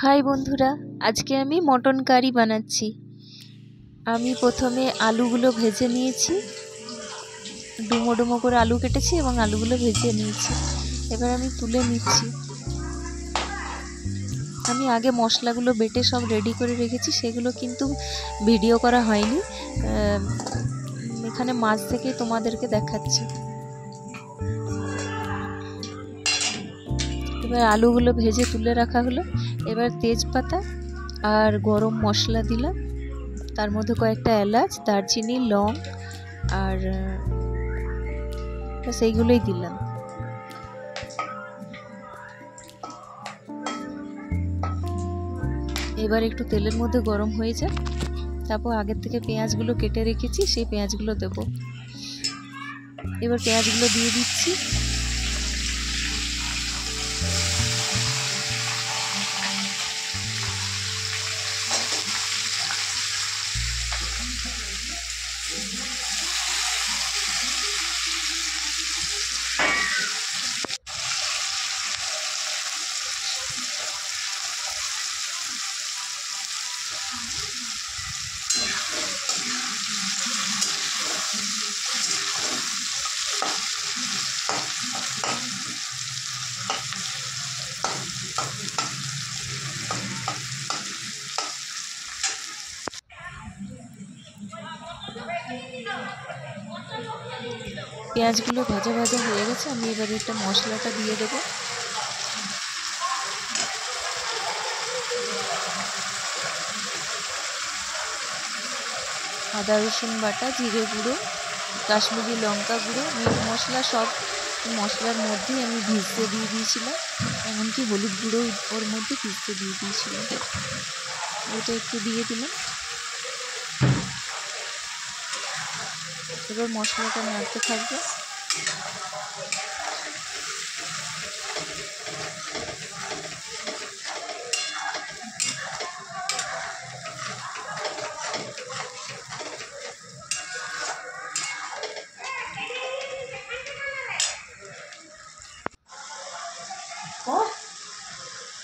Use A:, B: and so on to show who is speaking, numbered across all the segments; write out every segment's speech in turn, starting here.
A: High বন্ধুরা, আজকে আমি মটন কারি বানাচ্ছি। আমি প্রথমে আলুগুলো ভেজে নিয়েছি, ডুমো ডুমো করে আলু কেটেছি এবং আলুগুলো ভেজে নিয়েছি। এবার আমি তুলে নিচ্ছি। আমি আগে মশলাগুলো বেটে সব রেডি করে রেখেছি, সেগুলো কিন্তু ভিডিও করা হয়নি। এখানে মাঝ থেকেই তোমাদেরকে দেখাচ্ছি। এবার আলুগুলো ভেজে তুলে রাখা হলো। এবার তেজপাতা আর গরম মশলা দিলাম, তার মধ্যে কয়েকটা এলাচ, দারচিনি, লং আর সেইগুলোই দিলাম। এবার একটু তেলের মধ্যে গরম হয়ে যায়, তারপর আগের থেকে পেঁয়াজগুলো কেটে রেখেছি, সেই পেঁয়াজগুলো দেব। এবার পেঁয়াজগুলো দিয়ে দিচ্ছি। পেঁয়াজগুলো ভাজা ভাজা হয়ে গেছে, আমি এবার একটা মশলাটা দিয়ে দেবো। আদা রসুন বাটা, জিরে গুঁড়ো, কাশ্মীরি লঙ্কা গুঁড়ো, মিট মশলা সব মশলার মধ্যেই আমি ভিজতে দিয়ে দিয়েছিলাম, এমনকি হলুদ গুঁড়ো ওর মধ্যে ভিজতে দিয়ে দিয়েছিলাম। ওটা একটু দিয়ে দিলাম। এবার মশলাটা নাড়তে থাকবে।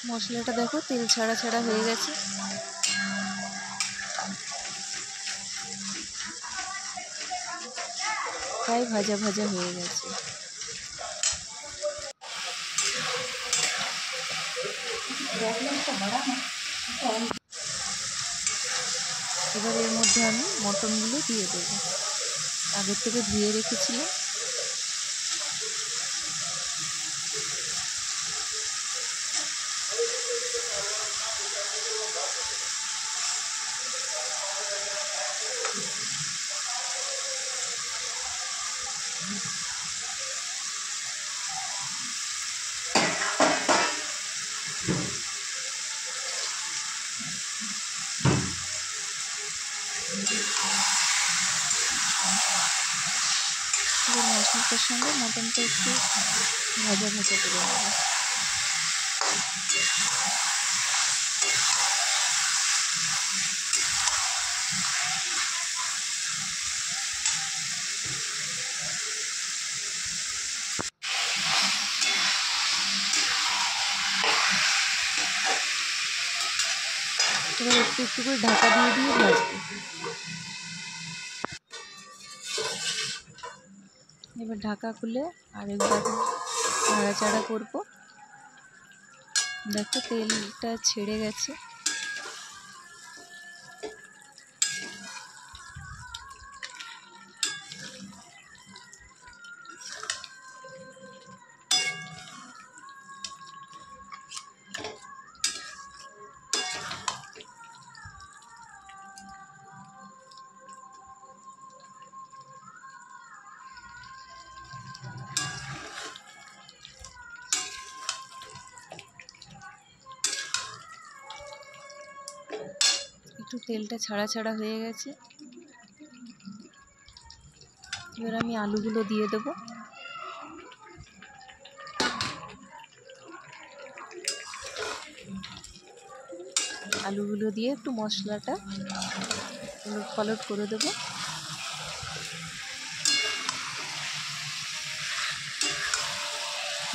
A: মশলাটা দেখো তেল ছাড়া ছাড়া হয়ে গেছে। প্রায় ভাজা ভাজা হয়ে গেছে। এবার এর মধ্যে আমি মটনগুলো দিয়ে দেবো, আগের থেকে ধুয়ে রেখেছিলাম। এবার মশলাটার সঙ্গে মটনটা একটু ভাজা ভাজা করে নেব। এবার একটু একটু করে ঢাকা দিয়ে দিয়ে ভাজবো। এবার ঢাকা খুলে আরেকবার নাড়াচাড়া করবো। দেখো তেলটা ছেড়ে গেছে। একটু তেলটা ছাড়া ছাড়া হয়ে গেছে। এবার আমি আলুগুলো দিয়ে দেবো। আলুগুলো দিয়ে একটু মশলাটা উলটপালট করে দেবো।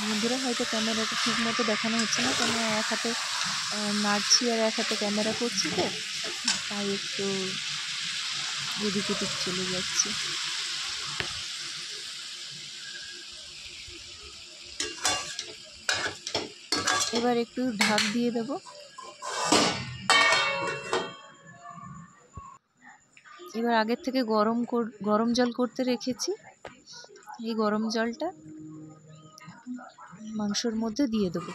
A: বন্ধুরা হয়তো ক্যামেরাটা ঠিক মতো দেখানো হচ্ছে না, কারণ এক হাতে নাড়ছি আর এক হাতে ক্যামেরা করছি, তো তাই একটু এদিক ওদিক চলে যাচ্ছে। এবার একটু ঢাক দিয়ে দেব। এবার আগের থেকে গরম জল করতে রেখেছি, এই গরম জলটা মাংসর মধ্যে দিয়ে দেবো।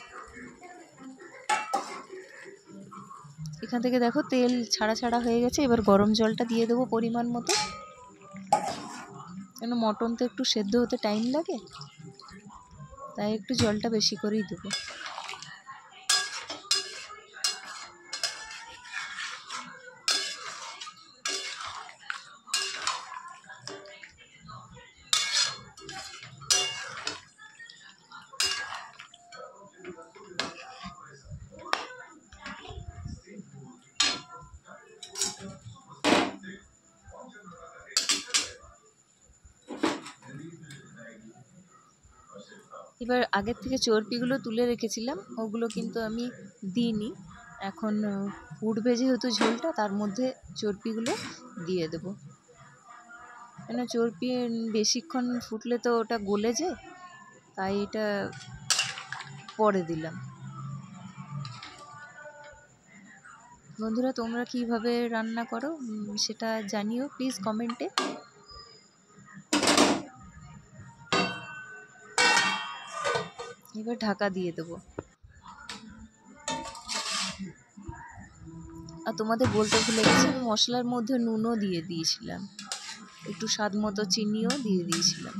A: এখান থেকে দেখো তেল ছাড়া ছাড়া হয়ে গেছে। এবার গরম জলটা দিয়ে দেবো পরিমাণ মতো, কেন মটন তো একটু সেদ্ধ হতে টাইম লাগে, তাই একটু জলটা বেশি করেই দেবো। এবার আগের থেকে চর্বিগুলো তুলে রেখেছিলাম, ওগুলো কিন্তু আমি দিইনি। এখন ফুটবে যেহেতু ঝোলটা, তার মধ্যে চর্বিগুলো দিয়ে দেবো, কেন চর্বি বেশিক্ষণ ফুটলে তো ওটা গলে যায়, তাই এটা পরে দিলাম। বন্ধুরা তোমরা কিভাবে রান্না করো সেটা জানিও প্লিজ কমেন্টে। এবার ঢাকা দিয়ে দেবো। আর তোমাদের বলতে ভুলে গেছি, আমি মশলার মধ্যে নুনও দিয়ে দিয়েছিলাম, একটু স্বাদ মতো চিনিও দিয়ে দিয়েছিলাম,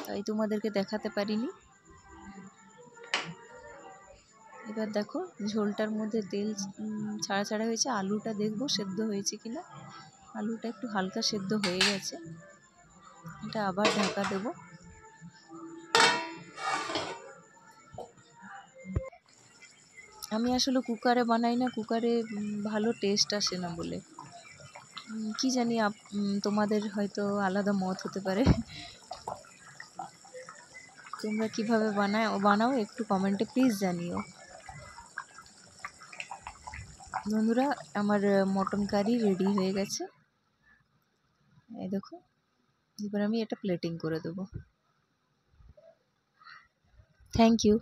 A: তাই তোমাদেরকে দেখাতে পারিনি। এবার দেখো ঝোলটার মধ্যে তেল ছাড়া ছাড়া হয়েছে। আলুটা দেখবো সেদ্ধ হয়েছে কিনা। আলুটা একটু হালকা সেদ্ধ হয়ে গেছে, এটা আবার ঢাকা দেবো। আমি আসলে কুকারে বানাই না, কুকারে ভালো টেস্ট আসে না বলে, কি জানি তোমাদের হয়তো আলাদা মত হতে পারে। তোমরা কিভাবে বানাও একটু কমেন্টে প্লিজ জানিও। বন্ধুরা আমার মটন কারি রেডি হয়ে গেছে, এই দেখো। এবার আমি এটা প্লেটিং করে দেবো। Thank you.